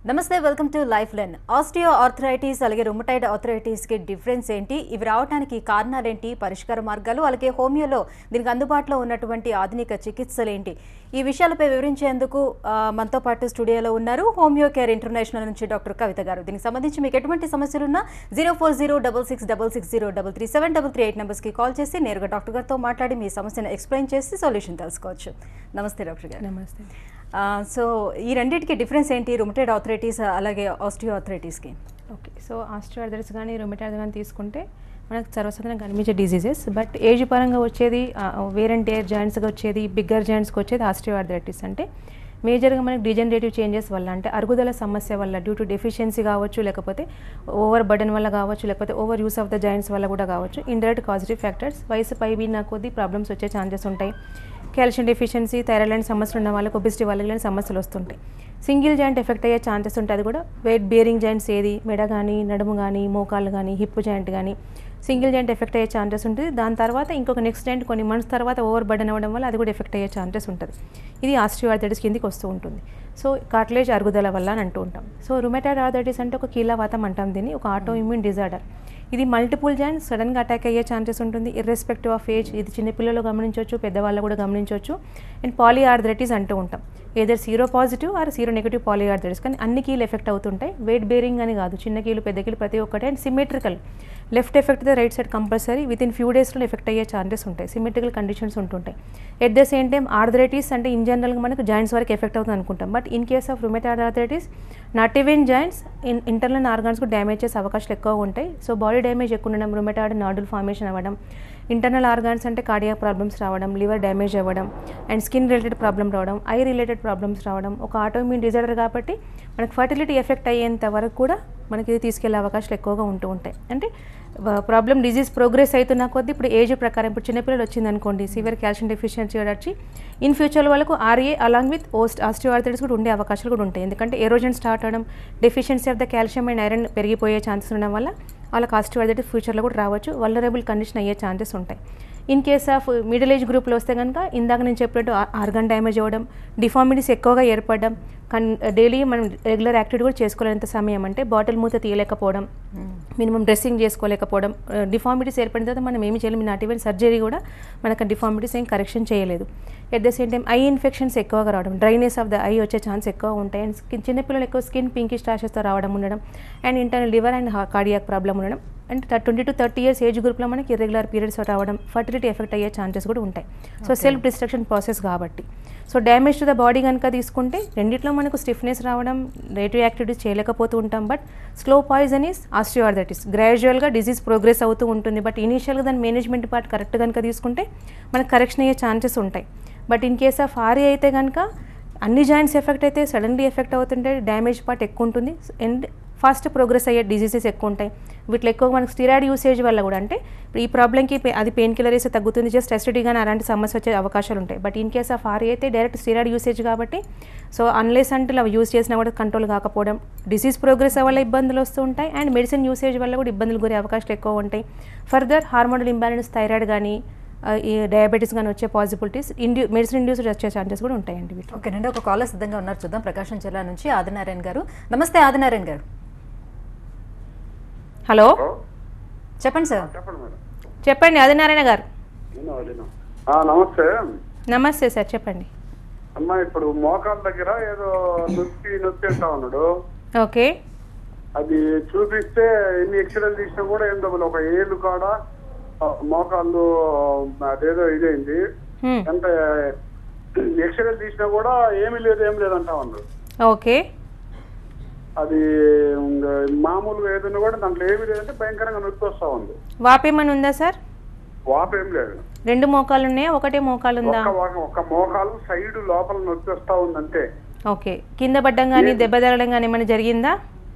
నమస్తే, welcome to lifeline. Osteoarthritis అలాగే rheumatoid arthritis కి డిఫరెన్స్ ఏంటి, ఇవి రావడానికి కారణాలేంటి, పరిష్కార మార్గాలు, అలాగే హోమియోలో దీనికి అందుబాటులో ఉన్నటువంటి ఆధునిక చికిత్సలు ఏంటి, ఈ విషయాలపై వివరించేందుకు మనతో పాటు స్టూడియోలో ఉన్నారు హోమియో కేర్ ఇంటర్నేషనల్ నుంచి డాక్టర్ కవిత గారు. దీనికి సంబంధించి మీకు ఎటువంటి సమస్యలున్నా 040666333733 నెంబర్స్కి కాల్ చేసి నేరుగా డాక్టర్ గారితో మాట్లాడి మీ సమస్యను ఎక్స్ప్లెయిన్ చేసి సొల్యూషన్ తెలుసుకోవచ్చు. నమస్తే డాక్టర్ గారు. నమస్తే. సో ఈ రెండింటికి డిఫరెన్స్ ఏంటి, రుమటైడ్ ఆర్థరైటిస్ అలాగే ఆస్టియో ఆర్థరైటిస్కి? ఓకే, సో ఆస్టియో ఆర్థరైటిస్ కానీ రుమటైడ్ కానీ తీసుకుంటే మనకు సర్వసాధారణంగా కనిపించే డిసీజెస్, బట్ ఏజ్ పరంగా వచ్చేది వేర్ అండ్ టేర్ జాయింట్స్కి వచ్చేది, బిగ్గర్ జాయింట్స్కి వచ్చేది ఆస్టియో ఆర్థరైటిస్. అంటే మేజర్గా మనకి డిజనరేటివ్ చేంజెస్ వల్ల, అంటే అరుగుదల సమస్య వల్ల, డ్యూ టు డెఫిషియన్సీ కావచ్చు, లేకపోతే ఓవర్ బర్డన్ వల్ల కావచ్చు, లేకపోతే over use of the joints వల్ల కూడా కావచ్చు. ఇండైరెక్ట్ కాజిటివ్ ఫ్యాక్టర్స్, వయసు పైబడిన కొద్దీ ప్రాబ్లమ్స్ వచ్చే ఛాన్సెస్ ఉంటాయి. కాల్షియం డెఫిషియన్సీ, థైరాయిడ్ లాంటి సమస్యలు ఉన్న వాళ్ళకి, ఒబెసిటీ వాళ్ళకి లాంటి సమస్యలు వస్తుంటాయి. సింగిల్ జాయింట్ ఎఫెక్ట్ అయ్యే ఛాన్సెస్ ఉంటాయి. అది కూడా వెయిట్ బేరింగ్ జాయింట్స్ ఏది, మెడ కానీ, నడుము కానీ, మోకాళ్ళు కానీ, హిప్ జాయింట్ కానీ సింగిల్ జాయింట్ ఎఫెక్ట్ అయ్యే ఛాన్సెస్ ఉంటుంది. దాని తర్వాత ఇంకొక నెక్స్ట్ జాయింట్ కొన్ని మంత్స్ తర్వాత ఓవర్ బర్డన్ అవ్వడం వల్ల అది కూడా ఎఫెక్ట్ అయ్యే ఛాన్సెస్ ఉంటుంది. ఇది ఆస్టియో ఆర్థరైటిస్ కిందికి వస్తూ ఉంటుంది. సో కార్టిలేజ్ అరుగుదల వల్ల అని అంటూ ఉంటాం. సో రుమటైడ్ ఆర్థరైటిస్ అంటే ఒక కీలవాతం అంటాం దీన్ని, ఒక ఆటో ఇమ్యూన్ డిజార్డర్. ఇది మల్టిపుల్ జాయింట్స్ సడన్గా అటాక్ అయ్యే ఛాన్సెస్ ఉంటుంది, ఇర్రెస్పెక్టివ్ ఆఫ్ ఏజ్. ఇది చిన్నపిల్లలు గమనించవచ్చు, పెద్దవాళ్ళు కూడా గమనించవచ్చు. అండ్ పాలీ ఆర్థరైటిస్ అంటూ ఉంటాం. Either sero positive or sero negative poly arthritis. కానీ అన్ని కీలు ఎఫెక్ట్ అవుతుంటాయి, వెయిట్ బేరింగ్ అని కాదు, చిన్న కీలు పెద్ద కీలు ప్రతి ఒక్కటి. And symmetrical, left effect the right side compulsory with in few డేస్లో ఎఫెక్ట్ అయ్యే ఛాన్సెస్ ఉంటాయి. సిమెట్రికల్ కండిషన్స్ ఉంటుంటాయి. At the same time arthritis అంటే ఇన్ జనరల్గా మనకు జాయింట్స్ వరకు ఎఫెక్ట్ అవుతుంది అనుకుంటాం, but in case of rheumatoid arthritis not even joints, internal ఆర్గాన్స్కు డ్యామేజ్ చేసే అవకాశాలు ఎక్కువ ఉంటాయి. సో బాడీ డ్యామేజ్ ఎక్కువ ఉండడం, రుమటైడ్ నాడుల్ ఫార్మేషన్ అవ్వడం, ఇంటర్నల్ ఆర్గాన్స్ అంటే కార్డియాక్ ప్రాబ్లమ్స్ రావడం, లివర్ డ్యామేజ్ అవ్వడం, అండ్ స్కిన్ రిలేటెడ్ ప్రాబ్లమ్ రావడం, ఐ రిలేటెడ్ ప్రాబ్లమ్స్ రావడం. ఒక ఆటోఇమ్యూన్ డిజార్డర్ కాబట్టి మనకు ఫర్టిలిటీ ఎఫెక్ట్ అయ్యేంత వరకు కూడా మనకి ఇది తీసుకెళ్లే అవకాశాలు ఎక్కువగా ఉంటూ ఉంటాయి. అంటే ప్రాబ్లమ్ డిజీజ్ ప్రోగ్రెస్ అవుతున్న కొద్దీ ఇప్పుడు ఏజ్ ప్రకారం, ఇప్పుడు చిన్నపిల్లలు వచ్చింది అనుకోండి, సివియర్ కాల్షియం డెఫిషియన్సీ వచ్చి ఇన్ ఫ్యూచర్ వాళ్ళకు RA along with osteoarthritis కూడా ఉండే అవకాశాలు కూడా ఉంటాయి. ఎందుకంటే ఎరోజన్ స్టార్ట్ అవడం, deficiency of the calcium and iron పెరిగిపోయే ఛాన్సెస్ ఉండడం వల్ల వాళ్ళకి ఆస్టియో ఆర్థరైటిస్ ఫ్యూచర్లో కూడా రావచ్చు, వల్నరబుల్ కండిషన్ అయ్యే ఛాన్సెస్ ఉంటాయి. In case of middle age గ్రూప్లో వస్తే కనుక ఇందాక నేను చెప్పినట్టు ఆర్గాన్ డ్యామేజ్ అవ్వడం, డిఫార్మిటీస్ ఎక్కువగా ఏర్పడడం, డైలీ మనం రెగ్యులర్ యాక్టివిటీ కూడా చేసుకోలేనంత సమయం, అంటే బాటిల్ మూత తీయలేకపోవడం, మినిమం డ్రెస్సింగ్ చేసుకోలేకపోవడం, డిఫార్మిటీస్ ఏర్పడిన తర్వాత మనం ఏమి చేయలేము, నాట్ ఈవెన్ సర్జరీ కూడా మనకు డిఫార్మిటీస్ ఏం కరెక్షన్ చేయలేదు. At the same time I infections ఎక్కువగా రావడం, డ్రైనెస్ ఆఫ్ ద ఐ వచ్చే ఛాన్స్ ఎక్కువ ఉంటాయి. అండ్ చిన్నపిల్లలు ఎక్కువ స్కిన్ పింకిష్ ర్యాషెస్తో రావడం ఉండడం, and internal liver and cardiac problem ఉండడం, అండ్ 20 to 30 years ఏజ్ గ్రూప్లో మనకి ఇర్రెగ్యులర్ పీరియడ్స్ రావడం, ఫర్టిలిటీ ఎఫెక్ట్ అయ్యే ఛాన్సెస్ కూడా ఉంటాయి. సో సెల్ఫ్ డిస్ట్రక్షన్ ప్రాసెస్ కాబట్టి. So damage to the body కనుక తీసుకుంటే రెండిట్లో మనకు స్టిఫ్నెస్ రావడం, రేటివ్ యాక్టివిటీస్ చేయలేకపోతూ ఉంటాం, but slow poison is osteo arthritis. గ్రాడ్యువల్గా డిజీజ్ ప్రోగ్రెస్ అవుతూ ఉంటుంది, బట్ ఇనీషియల్గా దాని మేనేజ్మెంట్ పార్ట్ కరెక్ట్ కనుక తీసుకుంటే మనకు కరెక్షన్ అయ్యే ఛాన్సెస్ ఉంటాయి. But in case of RA అయితే కనుక అన్ని జాయింట్స్ ఎఫెక్ట్ అయితే సడన్లీ ఎఫెక్ట్ అవుతుంటే డ్యామేజ్ పార్ట్ ఎక్కువ ఉంటుంది, అండ్ ఫాస్ట్ ప్రోగ్రెస్ అయ్యే డిజీజెస్ ఎక్కువ ఉంటాయి. వీటిలో ఎక్కువ మనకు స్టిరాయిడ్ యూసేజ్ వల్ల కూడా, అంటే ఈ ప్రాబ్లంకి అది పెయిన్ కిల్లర్ వేస్తే తగ్గుతుంది, జస్ట్ ఎస్టిటీ కానీ అలాంటి సమస్య వచ్చే అవకాశాలు ఉంటాయి. But in case of RA అయితే డైరెక్ట్ స్టిరాయిడ్ యూసేజ్ కాబట్టి, సో అన్లెస్ అంటే అవి యూస్ చేసినా కూడా కంట్రోల్ కాకపోవడం, డిసీజ్ ప్రోగ్రెస్ వల్ల ఇబ్బందులు వస్తూ ఉంటాయి, అండ్ మెడిసిన్ యూసేజ్ వల్ల కూడా ఇబ్బందులు గురే అవకాశాలు ఎక్కువ ఉంటాయి. ఫర్దర్ హార్మోనల్ ఇంబ్యాలెన్స్, థైరాయిడ్ కానీ ఈ డయాబెటీస్ కానీ వచ్చే పాసిబిలిటీస్, మెడిసిన్ ఇండ్యూస్డ్ వచ్చే ఛాన్సెస్ కూడా ఉంటాయండి. ఓకేనండి, ఒక కాలర్ సిద్ధంగా ఉన్నారు, చూద్దాం. ప్రకాశం జిల్లా నుంచి ఆదినారాయణ గారు. నమస్తే ఆదినారాయణ గారు. హలో, చెప్పండి సార్. చెప్పండి ఆదినారాయణ గారు. నమస్తే. నమస్తే సార్, చెప్పండి. అమ్మా, ఇప్పుడు మోకాళ్ళ దగ్గర ఏదో నొప్పి అంటా ఉన్నాడు. ఓకే, అది చూపిస్తే ఎన్ని ఎక్స్రేలు తీసినా కూడా ఏం డబ్బులు, ఒక ఏళ్ళు కాడ మోకాళ్ళు అదేదో ఇదేంటి, ఎంత ఎక్స్రేలు తీసినా కూడా ఏమీ లేదు అంటా ఉన్నాడు. ఓకే, అది మామూలుగా ఏదైనా కూడా దాంట్లో ఏమీ లేదంటే భయంకరంగా నొప్పి వస్తా ఉంది. వాపేమని ఉందా సార్? వాపేం లేదు. రెండు మోకాలు ఉన్నాయా, ఒకటే మోకాలు ఉందా? ఒక మోకాలు సైడ్ లోపల నొప్పి వస్తా ఉంది అంతే. ఓకే, కింద పడ్డం కానీ దెబ్బ తగలడం కానీ ఏమైనా జరిగిందా?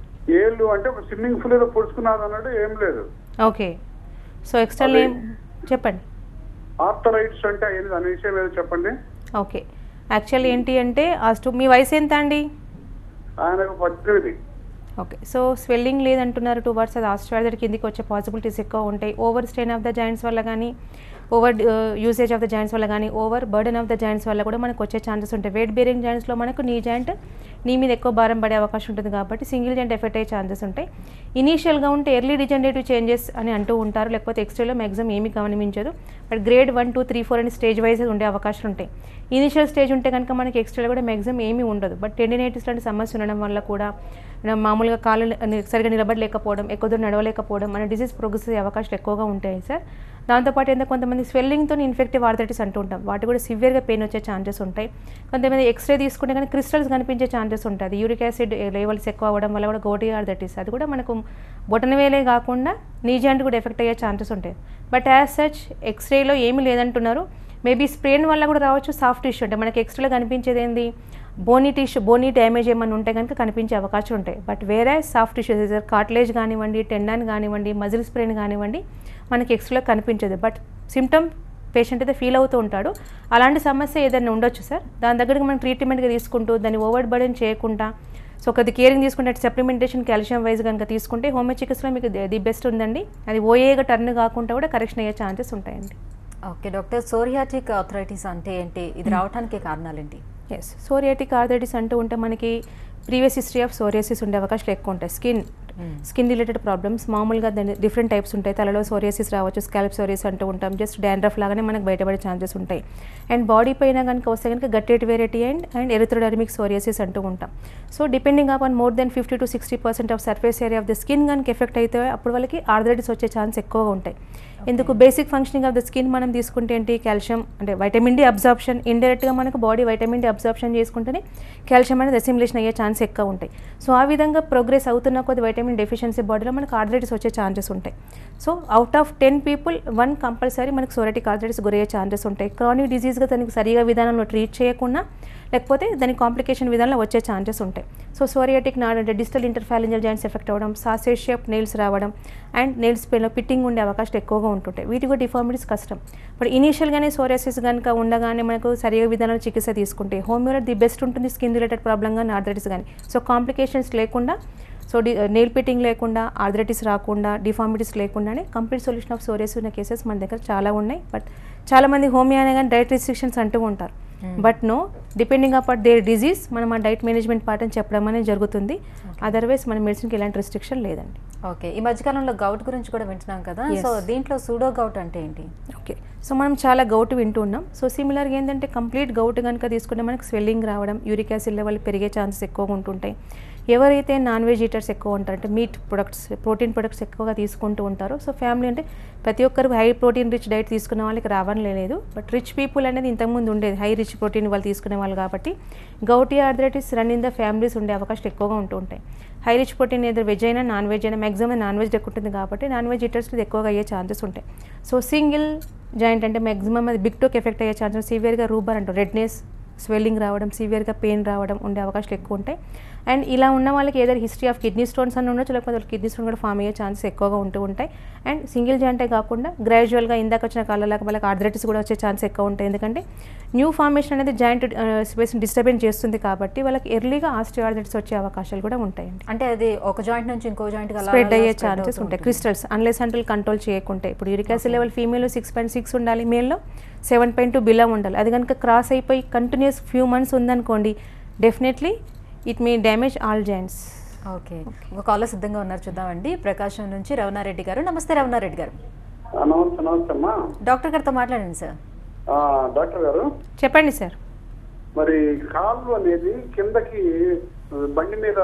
ఏళ్ళు అంటే ఒక స్విమ్మింగ్ పూల్ ఏదో పొడుచుకున్నది అన్నట్టు ఏం లేదు. ఓకే, సో ఎక్స్టర్నల్ ఏం చెప్పండి. ఆర్థరైటిస్ అంటే ఏంటి అనే విషయం ఏదో చెప్పండి. ఓకే, యాక్చువల్ ఏంటి అంటే మీ వయసు ఎంత అండి? ఆయనకు 18. ఓకే, సో స్వెల్లింగ్ లేదంటున్నారు 2 words, అది ఆస్టియో ఆర్థరైటిస్ కిందికి వచ్చే పాసిబిలిటీస్ ఎక్కువ ఉంటాయి. Over strain of the joints వల్ల కానీ, over usage of the joints వల్ల కానీ, over burden of the joints వల్ల కూడా మనకు వచ్చే ఛాన్సెస్ ఉంటాయి. వెయిట్ బేరింగ్ జాయింట్స్లో మనకు నీ జాయింట్ నీ మీద ఎక్కువ భారం పడే అవకాశం ఉంటుంది కాబట్టి సింగిల్ జాయింట్ ఎఫెక్ట్ అయ్యే ఛాన్సెస్ ఉంటాయి. ఇనీషియల్గా ఉంటే ఎర్లీ డిజనరేటివ్ చేంజెస్ అని అంటూ ఉంటారు, లేకపోతే ఎక్స్రేలో మ్యాక్సిమం ఏమీ కనిపించదు. బట్ గ్రేడ్ 1, 2, 3, 4 అని స్టేజ్ వైజ్ ఉండే అవకాశాలు ఉంటాయి. ఇనిషియల్ స్టేజ్ ఉంటే కనుక మనకి ఎక్స్రేలో కూడా మ్యాక్సిమం ఏమీ ఉండదు. బట్ టెండినైటిస్ లాంటి సమస్య ఉండడం వల్ల కూడా మామూలుగా కాళ్ళు సరిగా నిలబడలేకపోవడం, ఎక్కువ దూరం నడవలేకపోవడం అనే డిసీజ్ ప్రోగ్రెస్ అయ్యే అవకాశాలు ఎక్కువగా ఉంటాయి సార్. దాంతోపాటు ఏంటంటే కొంతమంది స్వెల్లింగ్తో ఇన్ఫెక్టివ్ ఆర్థరైటిస్ అంటూ ఉంటాం, వాటి కూడా సివియర్గా పెయిన్ వచ్చే ఛాన్సెస్ ఉంటాయి. కొంతమంది ఎక్స్రే తీసుకుంటే కానీ క్రిస్టల్స్ కనిపించే ఛాన్సెస్ ఉంటుంది. యూరిక్ యాసిడ్ లెవెల్స్ ఎక్కువ అవ్వడం వల్ల కూడా గౌటీ ఆర్థరైటిస్, అది కూడా మనకు బొటనవేలే కాకుండా నీ జాయింట్ కూడా ఎఫెక్ట్ అయ్యే ఛాన్సెస్ ఉంటాయి. బట్ యాజ్ సచ్ ఎక్స్రేలో ఏమీ లేదంటున్నారు. మేబీ స్ప్రెయిన్ వల్ల కూడా రావచ్చు. సాఫ్ట్ టిష్యూ అంటే మనకి ఎక్స్రేలో కనిపించేది ఏంది, బోనీ డ్యామేజ్ ఏమైనా ఉంటే కనుక కనిపించే అవకాశం ఉంటాయి. బట్ వేరే సాఫ్ట్ టిష్యూస్ కార్టిలేజ్ కానివ్వండి, టెండాన్ కానివ్వండి, మజిల్ స్ప్రెయిన్ కానివ్వండి మనకి ఎక్స్రేలో కనిపించదు. బట్ సిమ్టమ్ పేషెంట్ అయితే ఫీల్ అవుతూ ఉంటాడు. అలాంటి సమస్య ఏదైనా ఉండొచ్చు సార్. దాని దగ్గరకు మనం ట్రీట్మెంట్గా తీసుకుంటూ దాన్ని ఓవర్ బర్డెన్ చేయకుండా సో కొద్ది కేరింగ్ తీసుకుంటే సప్లిమెంటేషన్ కాల్షియం వైజ్ కనుక తీసుకుంటే హోమియో చికిత్సలో మీకు ది బెస్ట్ ఉందండి. అది ఓఏగా టర్న్ కాకుండా కూడా కరెక్షన్ అయ్యే ఛాన్సెస్ ఉంటాయండి. ఓకే డాక్టర్, సోరియాటిక్ ఆర్థరైటిస్ అంటే ఏంటి, ఇది రావడానికి కారణాలు ఏంటి? ఎస్, సోరియాటిక్ ఆర్థరైటిస్ అంటూ ఉంటే మనకి ప్రీవియస్ హిస్టరీ ఆఫ్ సోరియాసిస్ ఉండే అవకాశాలు ఎక్కువ ఉంటాయి. స్కిన్ రిలేటెడ్ ప్రాబ్లమ్స్ మామూలుగా దాని డిఫరెంట్ టైప్స్ ఉంటాయి. తలలో సోరియాసిస్ రావచ్చు, స్కాల్ప్ సోరియాసిస్ అంటూ ఉంటాం. జస్ట్ డాండ్రఫ్ లాగానే మనకు బయటపడే ఛాన్సెస్ ఉంటాయి. అండ్ బాడీ పైన కనుక వస్తే కనుక గట్టెట్ వెరైటీ అండ్ ఎరిథ్రోడర్మిక్ సోరియాసిస్ అంటూ ఉంటాం. So depending upon more than 50 to 60% of surface area of the skin కనుక ఎఫెక్ట్ అయితే అప్పుడు వాళ్ళకి ఆర్థరైటిస్ వచ్చే ఛాన్స్ ఎక్కువగా ఉంటాయి. ఎందుకు, basic functioning of the skin మనం తీసుకుంటే ఏంటి, కాల్షియం అంటే వైటమిన్ డి అబ్జార్ప్షన్, ఇండైరెక్ట్గా మనకు బాడీ వైటమిన్ డి అబ్జార్ప్షన్ చేసుకుంటేనే కాల్షియం అనేది అసిమిలేషన్ అయ్యే ఛాన్స్ ఎక్కువ ఉంటాయి. సో ఆ విధంగా ప్రోగ్రెస్ అవుతున్న కొద్ది వైటమిన్ డెఫిషియన్సీ బాడీలో మనకు ఆర్థరైటిస్ వచ్చే ఛాన్సెస్ ఉంటాయి. So out of 10 people 1 compulsory మనకు సోరియాటిక్ ఆర్థరైటిస్ గురయ్యే ఛాన్సెస్ ఉంటాయి. క్రానిక్ డిజీజ్గా దానికి సరిగా విధానంలో ట్రీట్ చేయకుండా లేకపోతే దాని కాంప్లికేషన్ విధానంలో వచ్చే ఛాన్సెస్ ఉంటాయి. సో సోరియాటిక్ నాడ్ అంటే డిజిటల్ ఇంటర్ఫాలెంజల్ జాయింట్స్ ఎఫెక్ట్ అవ్వడం, సాసేజ్ షేప్ నెయిల్స్ రావడం అండ్ నెయిల్స్ పైన పిట్టింగ్ ఉండే అవకాశాలు ఎక్కువగా ఉంటుంటాయి. వీటి కూడా డిఫార్మిటీస్ కష్టం. బట్ ఇనీషియల్గానే సోరియాసిస్ కనుక ఉండగానే మనకు సరిగా విధానంలో చికిత్స తీసుకుంటే హోమియోలో ది బెస్ట్ ఉంటుంది. స్కిన్ రిలేటెడ్ ప్రాబ్లం కానీ ఆర్థరైటిస్ కానీ సో కాంప్లికేషన్స్ లేకుండా, సో నెయిల్ పిట్టింగ్ లేకుండా, ఆర్థరైటిస్ రాకుండా, డిఫార్మిటీస్ లేకుండానే కంప్లీట్ సొల్యూషన్ ఆఫ్ సోరియాసిస్ ఉన్న కేసెస్ మన దగ్గర చాలా ఉన్నాయి. బట్ చాలామంది హోమియో అనే కానీ డైట్ రిస్ట్రిక్షన్స్ అంటూ ఉంటారు. But no, depending upon their disease మనం ఆ డైట్ మేనేజ్మెంట్ పార్ట్ అని చెప్పడం అనేది జరుగుతుంది. అదర్వైజ్ మన మెడిసిన్కి ఎలాంటి రెస్ట్రిక్షన్ లేదండి. ఓకే, ఈ మధ్యకాలంలో గౌట్ గురించి కూడా వింటున్నాం కదా, సో దీంట్లో సూడో గౌట్ అంటే ఏంటి? ఓకే, సో మనం చాలా గౌట్ వింటూ ఉన్నాం. సో సిమిలర్గా ఏంటంటే కంప్లీట్ గౌట్ కనుక తీసుకుంటే మనకు స్వెల్లింగ్ రావడం, యూరిక్ యాసిడ్ లెవెల్ పెరిగే ఛాన్సెస్ ఎక్కువగా ఉంటుంటాయి. ఎవరైతే నాన్ వెజ్ ఈటర్స్ ఎక్కువ ఉంటారు అంటే మీట్ ప్రొడక్ట్స్, ప్రోటీన్ ప్రొడక్ట్స్ ఎక్కువగా తీసుకుంటూ ఉంటారో, సో ఫ్యామిలీ అంటే ప్రతి ఒక్కరు హై ప్రోటీన్ రిచ్ డైట్ తీసుకునే వాళ్ళకి రావని లేదు. బట్ రిచ్ పీపుల్ అనేది ఇంతకుముందు ఉండేది, హై రిచ్ ప్రోటీన్ వాళ్ళు తీసుకునే వాళ్ళు కాబట్టి gouty arthritis run in the families ఉండే అవకాశాలు ఎక్కువగా ఉంటూ ఉంటాయి. హై రిచ్ ప్రోటీన్ ఏదో వెజ్ అయినా నాన్ వెజ్ అయినా మ్యాక్సిమం నాన్ వెజ్ ఎక్కువ ఉంటుంది కాబట్టి నాన్ వెజ్ ఈటర్స్లో ఎక్కువగా అయ్యే ఛాన్సెస్ ఉంటాయి. సో సింగిల్ జాయింట్ అంటే మ్యాక్సిమం అది బిగ్ టోకి ఎఫెక్ట్ అయ్యే ఛాన్సెస్, సివియర్గా రూబర్ అంటారు, రెడ్నెస్, స్వెల్లింగ్ రావడం, సివియర్గా పెయిన్ రావడం ఉండే అవకాశాలు ఎక్కువ ఉంటాయి. అండ్ ఇలా ఉన్న వాళ్ళకి ఏదైనా హిస్టరీ ఆఫ్ కిడ్నీ స్టోన్స్ అని ఉండొచ్చు, లేకపోతే వాళ్ళకి కిడ్నీ స్టోన్ కూడా ఫామ్ అయ్యే ఛాన్సెస్ ఎక్కువగా ఉంటూ ఉంటాయి. అండ్ సింగిల్ జాయింటే కాకుండా గ్రాడ్యువల్గా ఇందాక వచ్చిన కాళ్ళలాగా వాళ్ళకి ఆర్థరైటిస్ కూడా వచ్చే ఛాన్స్ ఎక్కువ ఉంటాయి. ఎందుకంటే న్యూ ఫార్మేషన్ అనేది జాయింట్ స్పేస్ని డిస్టర్బెన్స్ చేస్తుంది కాబట్టి వాళ్ళకి ఎర్లీగా ఆస్టియోఆర్థరైటిస్ వచ్చే అవకాశాలు కూడా ఉంటాయండి. అంటే అది ఒక జాయింట్ నుంచి ఇంకో జాయింట్ స్ప్రెడ్ అయ్యే ఛాన్సెస్ ఉంటాయి. క్రిస్టల్స్ అన్లెస్ అంటల్ కంట్రోల్ చేయకుంటే, ఇప్పుడు యూరిక్ యాసిడ్ లెవెల్ ఫీమేల్లో 6.6 ఉండాలి, మేల్లో 7.2 బిలో ఉండాలి. అది కనుక క్రాస్ అయిపోయి కంటిన్యూస్ ఫ్యూ మంత్స్ ఉందనుకోండి, definitely it may damage all joints. Okay, ఒక కాలర్ సిద్ధంగా ఉన్నారు, చూద్దామండి. ప్రకాశం నుంచి రవణారెడ్డి గారు. నమస్తే రవణారెడ్డి గారు. నమస్తే. నమస్తే అమ్మా. డాక్టర్ గారితో మాట్లాడండి సార్. డాక్టర్ గారు చెప్పండి సార్. మరి కాళ్ళు అనేది కిందకి బండి మీద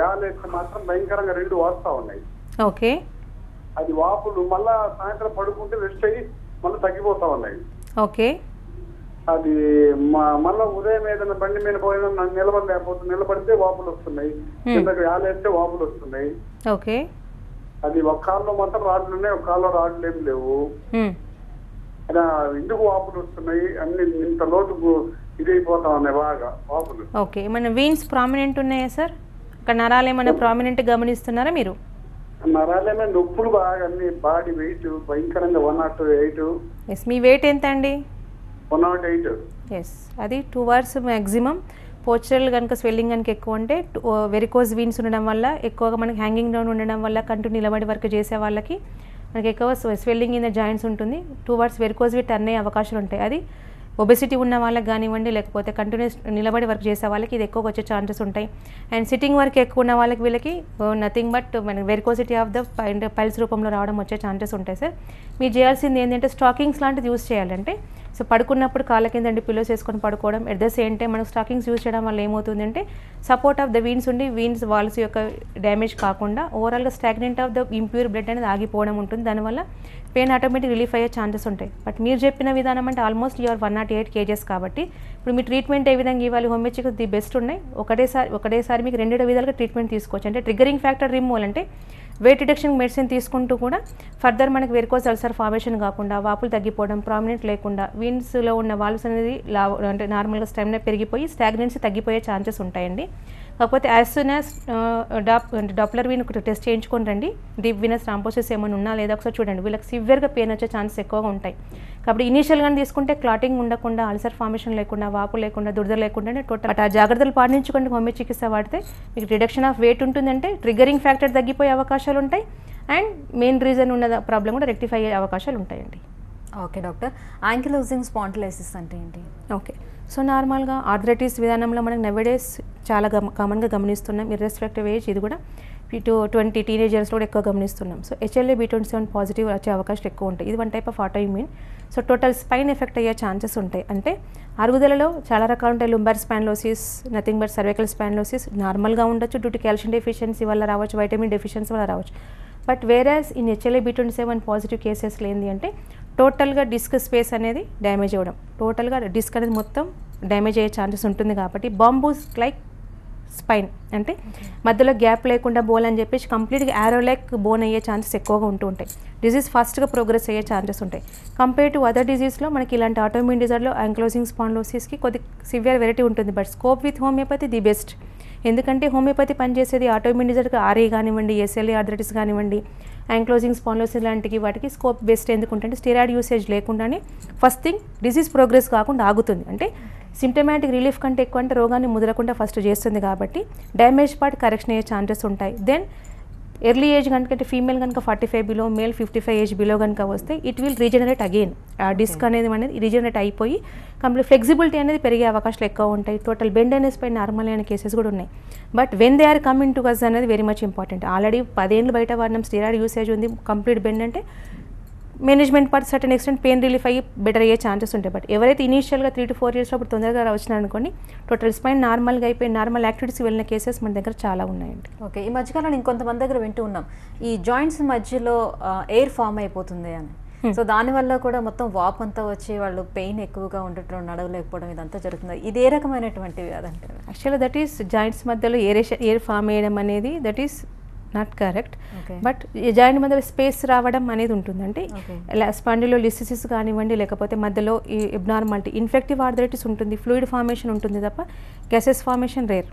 యాలేస్తే మాత్రం భయంకరంగా 2 వాస్తా ఉన్నాయి. ఓకే, అది వాపులు మళ్ళా సాయంత్రం పడుకుంటే రెస్ట్ అయ్యి మళ్ళీ తగ్గిపోతా ఉన్నాయి. ఓకే, అది మళ్ళా ఉదయం ఏదైనా బండి మీద పోయినా నిలబడలేకపోతుంది, నిలబడితే వాపులు వస్తున్నాయి, కిందకి యాలేస్తే వాపులు వస్తున్నాయి. ఓకే, అది ఒక కాల్లో మాత్రం రాడ్లు ఉన్నాయి, ఒక కాల్లో రాడ్లు ఏమి లేవు. ఎందుకు వాపులు వస్తున్నాయి, అన్ని ఇంత లోతుకు ఇదైపోతా ఉన్నాయి బాగా వాపులు. ఓకే, మన వీన్స్ ప్రామినెంట్ ఉన్నాయా సార్? అక్కడ నరాలు ఏమైనా ప్రామినెంట్ గమనిస్తున్నారా మీరు? నరాలేమే నొప్పులు బాగా, అన్ని బాడీ వెయిట్ భయంకరంగా 108. ఎస్, మీ వెయిట్ ఎంత అండి? 108. ఎస్, అది 2 hours మ్యాక్సిమం. పోస్చరల్ కనుక స్వెల్లింగ్ కనుక ఎక్కువ ఉంటే, వెరికోజ్ వీన్స్ ఉండడం వల్ల, ఎక్కువగా మనకి హ్యాంగింగ్ డౌన్ ఉండడం వల్ల, కంటిన్యూ నిలబడి వర్క్ చేసే వాళ్ళకి మనకి ఎక్కువ స్వెల్లింగ్ ఇన్ ద జాయింట్స్ ఉంటుంది. 2 hours వెరికోజ్ టర్న్ అయ్యే అవకాశాలు ఉంటాయి. అది ఒబెసిటీ ఉన్న వాళ్ళకి కానివ్వండి, లేకపోతే కంటిన్యూస్ నిలబడి వర్క్ చేసే వాళ్ళకి ఇది ఎక్కువగా వచ్చే ఛాన్సెస్ ఉంటాయి. అండ్ సిట్టింగ్ వర్క్ ఎక్కువ ఉన్న వాళ్ళకి వీళ్ళకి నథింగ్ బట్ మన వెరికోసిటీ ఆఫ్ ద పైల్స్ రూపంలో రావడం వచ్చే ఛాన్సెస్ ఉంటాయి సార్. మీరు చేయాల్సింది ఏంటంటే స్టాకింగ్స్ లాంటిది యూస్ చేయాలంటే, సో పడుకున్నప్పుడు కాళ్ళ కింద పిల్లోస్ వేసుకొని పడుకోవడం. ఎట్ ద సేమ్ టైం మనకు స్టాకింగ్స్ యూస్ చేయడం వల్ల ఏమవుతుందంటే సపోర్ట్ ఆఫ్ ద వీన్స్ ఉండి వీన్స్ వాల్స్ యొక్క డ్యామేజ్ కాకుండా ఓవరాల్గా stagnant of the impure blood అనేది ఆగిపోవడం ఉంటుంది. దానివల్ల పెయిన్ ఆటోమేటిక్ రిలీఫ్ అయ్యే ఛాన్సెస్ ఉంటాయి. బట్ మీరు చెప్పిన విధానం అంటే ఆల్మోస్ట్ యూఆర్ 108 kgs కాబట్టి ఇప్పుడు మీ ట్రీట్మెంట్ ఏ విధంగా ఇవ్వాలి, హోమియోపతిక్ ది బెస్ట్ ఉన్నాయి. ఒకటేసారి మీకు 2 విధాలుగా ట్రీట్మెంట్ తీసుకోవచ్చు. అంటే ట్రిగ్గరింగ్ ఫ్యాక్టర్ రిమూవల్ అంటే వెయిట్ రిడక్షన్ మెడిసిన్ తీసుకుంటూ కూడా ఫర్దర్ మనకి వెరికోస్ అల్సర్ ఫార్మేషన్ కాకుండా, వాపులు తగ్గిపోవడం, ప్రామినెంట్ లేకుండా, వీన్స్లో ఉన్న వాల్వ్స్ అనేది అంటే నార్మల్గా స్టెమినా పెరిగిపోయి స్టాగ్నెన్సీ తగ్గిపోయే ఛాన్సెస్ ఉంటాయండి. కాకపోతే as soon as Doppler vein ఒకటి టెస్ట్ చేయించుకొని రండి. డీప్ వీనస్ థ్రాంబోసిస్ ఏమైనా ఉన్నా లేదా ఒకసారి చూడండి. వీళ్ళకి సివియర్గా పెయిన్ వచ్చే ఛాన్సెస్ ఎక్కువగా ఉంటాయి. కాబట్టి ఇనీషియల్గానే తీసుకుంటే క్లాటింగ్ ఉండకుండా, అల్సర్ ఫార్మేషన్ లేకుండా, వాపు లేకుండా, దురద లేకుండానే టోటల్ ఆ జాగ్రత్తలు పాటించుకుంటే హోమియో చికిత్స వాడితే మీకు రిడక్షన్ ఆఫ్ వెయిట్ ఉంటుందంటే ట్రిగ్గరింగ్ ఫ్యాక్టర్ తగ్గిపోయే అవకాశాలు ఉంటాయి. అండ్ మెయిన్ రీజన్ ఉన్న ప్రాబ్లం కూడా రెక్టిఫై అయ్యే అవకాశాలు ఉంటాయండి. ఓకే డాక్టర్, యాంకిలోజింగ్ స్పాండిలైసిస్ అంటే ఏంటి? ఓకే, సో నార్మల్గా ఆర్థరైటిస్ విధానంలో మనకు నవేడేస్ చాలా కామన్గా గమనిస్తున్నాం. ఇర్రెస్పెక్టివ్ ఏజ్ ఇది కూడా 20 టీనేజర్స్లో కూడా ఎక్కువ గమనిస్తున్నాం. సో HLA-B27 పాజిటివ్ వచ్చే అవకాశాలు ఎక్కువ ఉంటాయి. ఇది one type of autoimmune. So total spine effect అయ్యే ఛాన్సెస్ ఉంటాయి. అంటే అరుగుదలలో చాలా రకాలు ఉంటాయి. Lumber spondylosis, nothing but cervical spondylosis నార్మల్గా ఉండొచ్చు, డ్యూ టు కాల్షియం డెఫిషియన్సీ వల్ల రావచ్చు, వైటమిన్ డెఫిషియన్సీ వల్ల రావచ్చు. But whereas in HLA-B27 positive కేసెస్లో ఏంటి అంటే టోటల్గా డిస్క్ స్పేస్ అనేది డ్యామేజ్ అవ్వడం, టోటల్గా డిస్క్ అనేది మొత్తం డ్యామేజ్ అయ్యే ఛాన్సెస్ ఉంటుంది. కాబట్టి బాంబూస్ లైక్ స్పైన్ అంటే మధ్యలో గ్యాప్ లేకుండా బోన్ అని చెప్పేసి కంప్లీట్గా యారో లైక్ బోన్ అయ్యే ఛాన్సెస్ ఎక్కువగా ఉంటూ ఉంటాయి. డిజీజ్ ఫాస్ట్గా ప్రోగ్రెస్ అయ్యే ఛాన్సెస్ ఉంటాయి. కంపేర్ టు అదర్ డిజీజ్లో మనకి ఇలాంటి ఆటోఇమ్యూన్ డిజార్డర్లో యాంక్లోజింగ్ స్పాండిలోసిస్కి కొద్ది సివియర్ వెరైటీ ఉంటుంది. But scope with homeopathy the best. ఎందుకంటే హోమియోపతి పనిచేసేది ఆటోఇమ్యూన్ డిజార్డర్కి RA కానివ్వండి, SLA ఆర్థరైటిస్ కానివ్వండి, యాంక్లోజింగ్ స్పాండిలోసిస్ లాంటివి వాటికి స్కోప్ బెస్ట్ ఎందుకుంటే స్టెరాయిడ్ యూసేజ్ లేకుండానే ఫస్ట్ థింగ్ డిసీజ్ ప్రోగ్రెస్ కాకుండా ఆగుతుంది. అంటే సిమ్టమాటిక్ రిలీఫ్ కంటే ఎక్కువ అంటే రోగాన్ని ముదరకుండా ఫస్ట్ చేస్తుంది. కాబట్టి డ్యామేజ్ పార్ట్ కరెక్షన్ అయ్యే ఛాన్సెస్ ఉంటాయి. దెన్ ఎర్లీ ఏజ్ కనుక అంటే ఫీమేల్ కనుక 45 బిలో, మేల్ 55 ఏజ్ బిలో కనుక వస్తే ఇట్ విల్ రీజనరేట్ అగైన్. ఆ డిస్క్ అనేది రీజనరేట్ అయిపోయి కంప్లీట్ ఫ్లెక్సిబిలిటీ అనేది పెరిగే అవకాశాలు ఎక్కువ ఉంటాయి. టోటల్ బెండ్ అనేసి పై నార్మల్ అయిన కేసెస్ కూడా ఉన్నాయి. But when they are coming to us అనేది వెరీ మచ్ ఇంపార్టెంట్. ఆల్రెడీ 10 ఏళ్ళు బయట వాడినాం, స్టెరాయిడ్ యూసేజ్ ఉంది, కంప్లీట్ బెండ్ అంటే management part certain extent pain relief అయ్యి బెటర్ అయ్యే ఛాన్సెస్ ఉంటాయి. బట్ ఎవరైతే ఇనీషియల్గా 3 to 4 years అప్పుడు తొందరగా వచ్చినారనుకోండి టోటల్ స్పైన్ నార్మల్గా అయిపోయి నార్మల్ యాక్టివిటీస్ వెళ్ళిన కేసెస్ మన దగ్గర చాలా ఉన్నాయండి. ఓకే, ఈ మధ్యకాలంలో ఇంకొంతమంది దగ్గర వింటూ ఉన్నాం ఈ జాయింట్స్ మధ్యలో ఎయిర్ ఫామ్ అయిపోతుంది అని. సో దానివల్ల కూడా మొత్తం వాప్ అంతా వచ్చి వాళ్ళు పెయిన్ ఎక్కువగా ఉండటం, నడవలేకపోవడం ఇదంతా జరుగుతుంది. ఇది ఏ రకమైనటువంటివి అదంటే? యాక్చువల్గా దట్ ఈస్ జాయింట్స్ మధ్యలో ఎయిర్ ఫామ్ అయ్యడం అనేది that is not correct. But joint మధ్యలో స్పేస్ రావడం అనేది ఉంటుంది. అంటే స్పాండిలోలిసిస్ కానివ్వండి, లేకపోతే మధ్యలో ఈ అబ్నార్మాలిటీ ఇన్ఫెక్టివ్ ఆర్థరైటిస్ ఉంటుంది, ఫ్లూయిడ్ ఫార్మేషన్ ఉంటుంది తప్ప gases formation rare.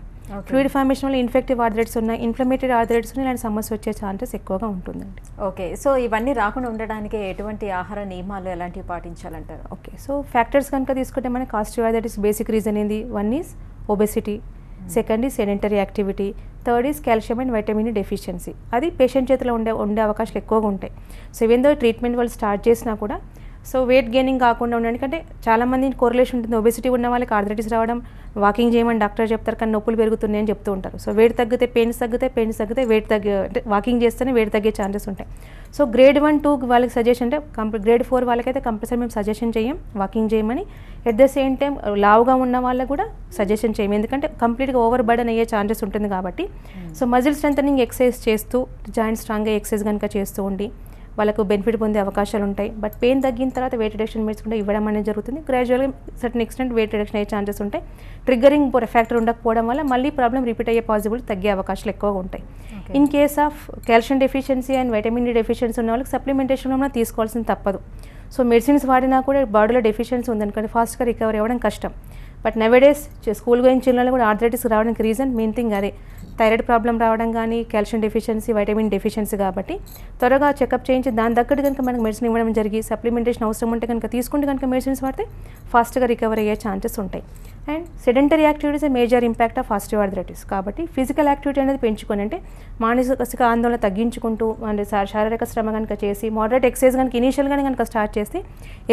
Fluid formation వల్ల ఇన్ఫెక్టివ్ ఆర్థరైటిస్ ఉన్నాయి, ఇన్ఫ్లమేటరీ ఆర్థరైటిస్ ఉన్నాయి, ఇలాంటి సమస్య వచ్చే ఛాన్సెస్ ఎక్కువగా ఉంటుందండి. ఓకే, సో ఇవన్నీ రాకుండా ఉండడానికి ఎటువంటి ఆహార నియమాలు ఎలాంటివి పాటించాలంటారు? ఓకే, సో ఫ్యాక్టర్స్ కనుక తీసుకుంటే మనకి ఆస్టియోఆర్థరైటిస్ బేసిక్ రీజన్ ఏంది? 1 is obesity, second is sedentary activity, third is calcium and vitamin deficiency. అది పేషెంట్ చేతిలో ఉండే అవకాశాలు ఎక్కువగా ఉంటాయి. సో ఈవెన్ దో ట్రీట్మెంట్ వాళ్ళు స్టార్ట్ చేసినా కూడా సో వెయిట్ గెయినింగ్ కాకుండా ఉండడానికి అంటే చాలామంది కోరిలేషన్ ఉంటుంది. ఒబెసిటీ ఉన్న వాళ్ళకి ఆర్థరైటిస్ రావడం, వాకింగ్ చేయమని డాక్టర్ చెప్తారు కానీ నొప్పులు పెరుగుతున్నాయని చెప్తూ ఉంటారు. సో వెయిట్ తగ్గితే పెయిన్స్ తగ్గితే వెయిట్ అంటే వాకింగ్ చేస్తేనే వెయిట్ తగ్గే ఛాన్సెస్ ఉంటాయి. సో గ్రేడ్ 1, 2 వాళ్ళకి సజెషన్ అంటే గ్రేడ్ 4 వాళ్ళకైతే కంపల్సరీ మేము సజెషన్ చేయం వాకింగ్ చేయమని. ఎట్ ద సేమ్ టైం లావుగా ఉన్న వాళ్ళకు కూడా సజెషన్ చేయం, ఎందుకంటే కంప్లీట్గా ఓవర్ బర్డన్ అయ్యే ఛాన్సెస్ ఉంటుంది కాబట్టి. సో మజిల్ స్ట్రెంథనింగ్ ఎక్సర్సైజ్ చేస్తూ జాయింట్ స్ట్రాంగ్గా ఎక్సర్సైజ్ కనుక చేస్తూ ఉండి వాళ్ళకు బెనిఫిట్ పొందే అవకాశాలు ఉంటాయి. బట్ పెయిన్ తగ్గిన తర్వాత వెయిట్ రిడక్షన్ మెడిసిన్ కూడా ఇవ్వడం అనేది జరుగుతుంది. గ్రాడ్యువల్గా సర్టన్ ఎక్స్టెంట్ వెయిట్ రిడక్షన్ అయ్యే ఛాన్సెస్ ఉంటాయి. ట్రిగ్గరింగ్ ఫ్యాక్టర్ ఉండకపోవడం వల్ల మళ్ళీ ప్రాబ్లం రిపీట్ అయ్యే పాసిబిలిటీ తగ్గే అవకాశాలు ఎక్కువగా ఉంటాయి. In case of calcium deficiency and vitamin D deficiency ఉన్న వాళ్ళకి సప్లిమెంటేషన్ ఉన్న తీసుకోవాల్సింది తప్పదు. సో మెడిసిన్స్ వాడినా కూడా బాడీలో డెఫిషియన్సీ ఉందనుకోండి ఫాస్ట్గా రికవర్ అవ్వడం కష్టం. బట్ నవేడేస్ స్కూల్ గోయింగ్ చిల్డ్రన్లో కూడా ఆర్థరైటిస్ రావడానికి రీజన్ మెయిన్ థింగ్ అదే, థైరాయిడ్ ప్రాబ్లం రావడం కానీ కాల్షియం డెఫిషియన్సీ, వైటమిన్ డెఫిషియన్సీ. కాబట్టి త్వరగా చెకప్ చేయించి దాని తగ్గట్టు కనుక మనకు మెడిసిన్ ఇవ్వడం జరిగి సప్లిమెంటేషన్ అవసరం ఉంటే కనుక తీసుకుంటే కనుక మెడిసిన్స్ వాడితే ఫాస్ట్గా రికవర్ అయ్యే ఛాన్సెస్ ఉంటాయి. And sedentary activities major impact of osteoarthritis. కాబట్టి ఫిజికల్ యాక్టివిటీ అనేది పెంచుకొని అంటే మానసిక ఆందోళన తగ్గించుకుంటూ అంటే శారీరక శ్రమ కనుక చేసి మోడరేట్ ఎక్సర్సైజ్ కనుక ఇనీషియల్గానే కనుక స్టార్ట్ చేస్తే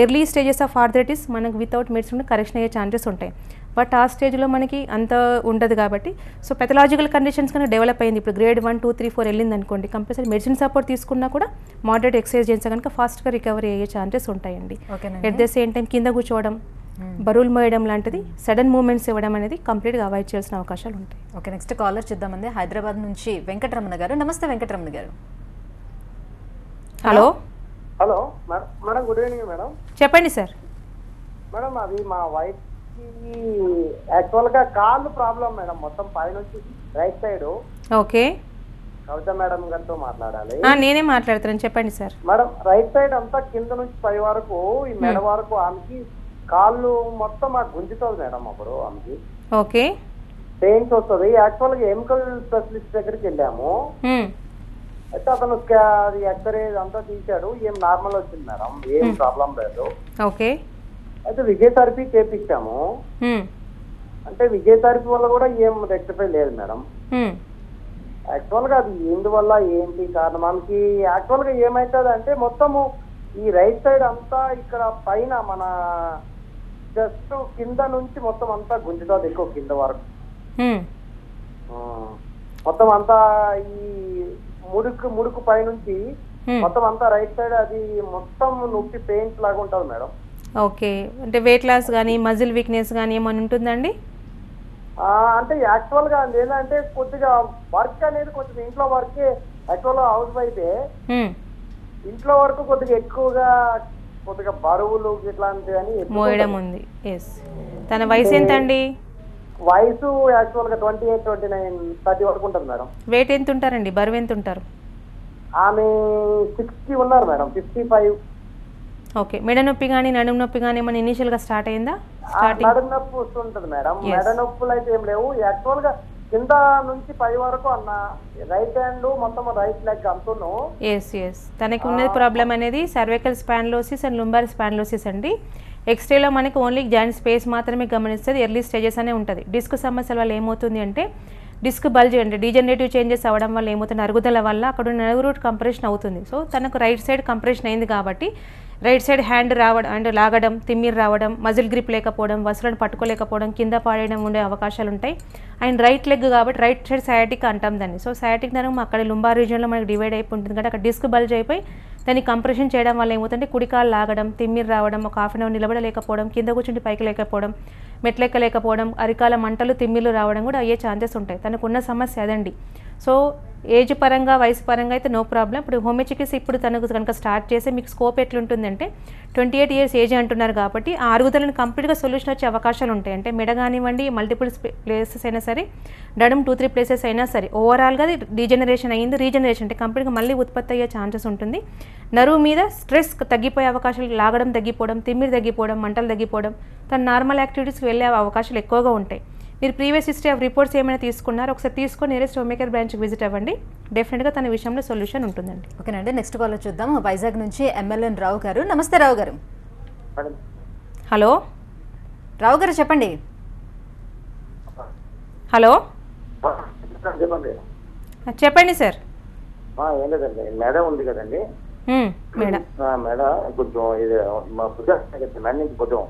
ఎర్లీ స్టేజెస్ ఆఫ్ ఆర్థరైటిస్ మనకు వితౌట్ మెడిసిన్ కరెక్షన్ అయ్యే ఛాన్సెస్ ఉంటాయి. బట్ ఆ స్టేజ్లో మనకి అంత ఉండదు కాబట్టి సో పెథలాజికల్ కండిషన్స్ కనుక డెవలప్ అయింది, ఇప్పుడు గ్రేడ్ 1, 2, 3, 4 వెళ్ళింది అనుకోండి, కంపల్సరీ మెడిసిన్ సపోర్ట్ తీసుకున్నా కూడా మోడరేట్ ఎక్సర్సైజ్ చేస్తే కనుక ఫాస్ట్గా రికవరీ అయ్యే ఛాన్సెస్ ఉంటాయండి. ఎట్ ద సేమ్ టైం కింద కూర్చోవడం, బరువులు మోయడం లాంటిది సడన్ మూమెంట్స్ ఇవ్వడం అనేది కంప్లీట్గా అవాయిడ్ చేయాల్సిన అవకాశాలు ఉంటాయి. ఓకే, నెక్స్ట్ కాలర్ చూద్దామండి. హైదరాబాద్ నుంచి వెంకటరమణ గారు. నమస్తే వెంకటరమణ గారు. Hello hello madam, good evening madam. చెప్పండి సార్. మేడం అది మా వైఫ్ కి యాక్చువల్ గా కాళ్ళు ప్రాబ్లం మేడం, మొత్తం పైనుంచి రైట్ సైడ్. ఓకే, కవిత మేడం గారితో మాట్లాడాలి. నేనే మాట్లాడుతున్నాను, చెప్పండి సార్. మేడం రైట్ సైడ్ అంతా కింద నుంచి పై వరకు ఈ మెడ వరకు ఆమెకి కాళ్ళు మొత్తం గుంజుతుంది మేడం. అప్పుడు ఆమెకి ఓకే పెయిన్స్ వస్తుంది. యాక్చువల్ గా ఎమికల్ స్పెషలిస్ట్ దగ్గరికి వెళ్ళాము. అయితే అతను అది ఎక్స్రే అంతా తీశాడు, ఏం నార్మల్ వచ్చింది మేడం, ఏం ప్రాబ్లం లేదు. ఓకే, అయితే విజయథెరపీ చేపించాము. అంటే విజయథెరపీ వల్ల కూడా ఏం రెక్టిఫై లేదు మేడం. యాక్చువల్ గా అది ఎందువల్ల ఏంటి కారణం, మనకి యాక్చువల్ గా ఏమైతుంది అంటే మొత్తము ఈ రైట్ సైడ్ అంతా ఇక్కడ పైన మన జస్ట్ కింద నుంచి మొత్తం అంతా గుంజుతుంది, ఎక్కువ కింద వరకు మొత్తం అంతా ఈ ముడుకు పైనుంచి మొత్తం అంతా రైట్ సైడ్ అది మొత్తం నొప్పి పెయిన్స్ లాగా ఉంటుంది మేడం. ఓకే, అంటే వెయిట్ లాస్ కానీ మజిల్ వీక్నెస్ కానీ ఏమైనా ఉంటుందండి? అంటే యాక్చువల్ గా ఏంటంటే కొద్దిగా వర్క్ అనేది కొంచెం ఇంట్లో వర్క్, యాక్చువల్ గా హౌస్ వైఫే, ఇంట్లో వరకు కొద్దిగా ఎక్కువగా కొద్దిగా బరువులు ఇట్లాంటివని మోయడం ఉంది. ఎస్, తన వయసు ఎంత అండి? వయసు యాక్చువల్ గా 28, 29, 30 వరకు ఉంటుంది మేడం. వెయిట్ ఎంత ఉంటారండి, బరువు ఎంత ఉంటారు? ఆమె 60 ఉన్నారు మేడం, 55. ఓకే, మెడ నొప్పి కానీ నడుము నొప్పి కానీ ఏమైనా ఇనిషియల్ గా స్టార్ట్ అయిందా? నడుము నొప్పి వస్తుంటది మేడం. మెడ నొప్పులు అయితే ఏం లేవు. యాక్చువల్ గా కింద నుంచి పై వరకు అన్న రైట్ హ్యాండ్ మొత్తం రైట్ లెగ్ అంటును. ఎస్ ఎస్, తనకి ఉన్నది ప్రాబ్లం అనేది cervical spondylosis and lumbar spondylosis అండి. ఎక్స్రేలో మనకి ఓన్లీ జాయింట్ స్పేస్ మాత్రమే గమనిస్తుంది, ఎర్లీ స్టేజెస్ అనే ఉంటుంది. డిస్క్ సమస్యల వల్ల ఏమవుతుంది అంటే డిస్క్ బల్జ్ అంటే డీజనరేటివ్ చేంజెస్ అవ్వడం వల్ల ఏమవుతుంది, అరుగుదల వల్ల అక్కడ ఉన్న నర్వ్ రూట్ కంప్రెషన్ అవుతుంది. సో తనకు రైట్ సైడ్ కంప్రెషన్ అయింది కాబట్టి రైట్ సైడ్ హ్యాండ్ రావడం అంటే లాగడం, తిమ్మిరి రావడం, మజిల్ గ్రిప్ లేకపోవడం, వసులను పట్టుకోలేకపోవడం, కింద పాడేయడం ఉండే అవకాశాలు ఉంటాయి. అండ్ రైట్ లెగ్ కాబట్టి రైట్ సైడ్ సయాటిక్ అంటాం దాన్ని. సో సయాటిక్ నరం అక్కడ లుంబార్ రీజియన్లో మనకి డివైడ్ అయిపోయి ఉంటుంది కాబట్టి అక్కడ డిస్క్ బల్జ్ అయిపోయి దాన్ని కంప్రెషన్ చేయడం వల్ల ఏమవుతుందంటే కుడికాలు లాగడం, తిమ్మిరి రావడం, ఒక హాఫ్ అన్ అవర్ నిలబడలేకపోవడం, కింద కూర్చుంటే పైకి లేకపోవడం, మెట్లెక్కలేకపోవడం, అరికాల మంటలు, తిమ్మిర్లు రావడం కూడా అయ్యే ఛాన్సెస్ ఉంటాయి. తనకున్న సమస్య అదండి. సో ఏజ్ పరంగా వయసు పరంగా అయితే నో ప్రాబ్లం. ఇప్పుడు హోమియో చికిత్స ఇప్పుడు తనకు కనుక స్టార్ట్ చేస్తే మీకు స్కోప్ ఎట్లుంటుందంటే 28 ఇయర్స్ ఏజ్ అంటున్నారు కాబట్టి ఆ అరుగుదలను కంప్లీట్గా సొల్యూషన్ వచ్చే అవకాశాలు ఉంటాయి. అంటే మెడ కానివ్వండి, మల్టిపుల్ ప్లేసెస్ అయినా సరే, నడుము 2-3 ప్లేసెస్ అయినా సరే, ఓవరాల్గా డీజనరేషన్ అయ్యింది, రీజనరేషన్ అంటే కంప్లీట్గా మళ్ళీ ఉత్పత్తి అయ్యే ఛాన్సెస్ ఉంటుంది. నరువు మీద స్ట్రెస్ తగ్గిపోయే అవకాశాలు, లాగడం తగ్గిపోవడం, తిమ్మిరి తగ్గిపోవడం, మంటలు తగ్గిపోవడం, తన నార్మల్ యాక్టివిటీస్కి వెళ్ళే అవకాశాలు ఎక్కువగా ఉంటాయి. మీరు ప్రీవియస్ హిస్టరీ ఆఫ్ రిపోర్ట్స్ ఏమైనా తీసుకున్నారో ఒకసారి తీసుకొని నియరెస్ట్ హోమియో కేర్ బ్రాంచ్కి విజిట్ అవ్వండి, డెఫినెట్గా తన విషయంలో సొల్యూషన్ ఉంటుందండి. ఓకేనండి, నెక్స్ట్ కాల్ చూద్దాం. వైజాగ్ నుంచి MLN రావు గారు. నమస్తే రావు గారు. హలో రావు గారు చెప్పండి. హలో చెప్పండి. చెప్పండి సార్. ఏం లేదండి, మేడం ఉంది కదండి, మేడం కొంచెం ఇది మా భుజం నుంచి భుజం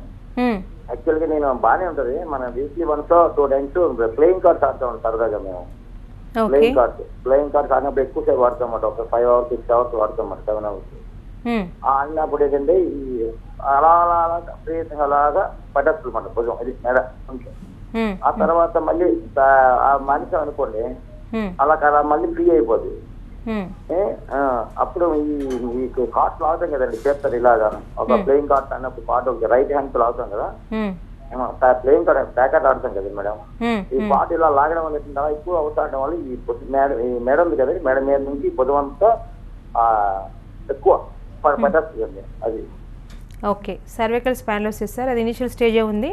యాక్చువల్గా నేను బాగానే ఉంటుంది. మన వీక్లీ 1-2 టైమ్స్ ప్లేయింగ్ కార్డ్స్ ఆడుతూ ఉంటాం సరదాగా మేము. ప్లేయింగ్ కార్డ్స్ ఆడినప్పుడు ఎక్కువ సేపు వాడతాం అన్నమాట, ఒక 5 hours 6 hours వాడతాం అన్నమాట, 7 hours. ఆడినప్పుడు ఏంటంటే ఈ అలా ప్రయత్నంగా అలాగా పట్టేస్తుంది అన్నమాట భుజం, అది మేడం. ఆ తర్వాత మళ్ళీ ఆ మనిషి అనుకోండి అలా మళ్ళీ ఫ్రీ అయిపోతుంది. అప్పుడు మీకు కార్డ్స్ లాగుతాం కదండి, చేస్తారు ఇలాగా. ఒక ప్లేయింగ్ కార్డ్స్ అన్నప్పుడు కార్డ్ ఒక రైట్ హ్యాండ్ తో లాగుతాం కదా, ప్లేయింగ్ కార్డ్ ప్యాకెట్ ఆడతాం కదా మేడం. ఈ కార్డ్ ఇలా లాగడం వల్ల ఎక్కువ అవుతాడడం వల్ల ఈ మేడం ఉంది కదండి, మేడం మీద నుంచి పొద్దువంతా ఎక్కువ పట్టేస్తుంది అది. ఓకే, సర్వైకల్ స్పాండిలోసిస్ సార్, అది ఇనిషియల్ స్టేజే ఉంది.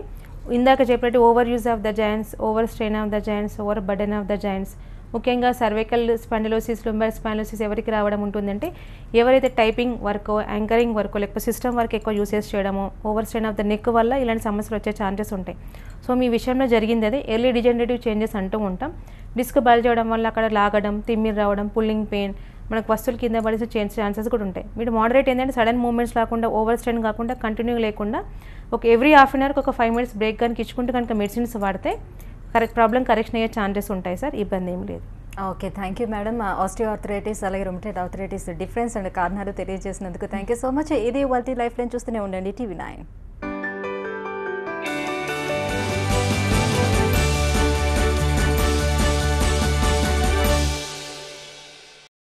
ఇందాక చెప్పినట్టు over use of the joints, over strain of the joints, over burden of the joints, ముఖ్యంగా సర్వైకల్ స్పాండిలోసిస్, లుంబర్ స్పాండిలోసిస్ ఎవరికి రావడం ఉంటుందంటే ఎవరైతే టైపింగ్ వర్క్, యాంకరింగ్ వర్క్ లేకపోతే సిస్టమ్ వర్క్ ఎక్కువ యూసేజ్ చేయడము, over strain of the neck వల్ల ఇలాంటి సమస్యలు వచ్చే ఛాన్సెస్ ఉంటాయి. సో మీ విషయంలో జరిగింది అదే ఎర్లీ డిజనరేటివ్ చేంజెస్ అంటూ ఉంటాం. డిస్క్ బల్జ్ చేయడం వల్ల అక్కడ లాగడం, తిమ్మిరి రావడం, పుల్లింగ్ పెయిన్, మనకు వస్తువులు కింద పడేసి ఛాన్సెస్ కూడా ఉంటాయి. మీరు మోడరేట్ ఏంటంటే సడన్ మూవ్మెంట్స్ కాకుండా, ఓవర్ స్ట్రెయిన్ కాకుండా, కంటిన్యూ లేకుండా ఒక ఎవ్రీ హాఫ్ అన్ అవర్కి ఒక 5 minutes బ్రేక్ కనుక ఇచ్చుకుంటూ కనుక మెడిసిన్స్ వాడితే ప్రాబ్లం కరెక్షన్ అయ్యే ఛాన్సెస్ ఉంటాయి సార్. ఇబ్బంది ఏం లేదు. Okay, thank you madam. Osteo arthritis అలాగే రుమటైడ్ ఆర్థరైటిస్ డిఫరెన్స్ అండ్ కారణాలు తెలియజేసినందుకు థ్యాంక్ యూ సో మచ్. ఇది ఇవాల్టి లైఫ్ లైన్. చూస్తూనే ఉండండి TV9.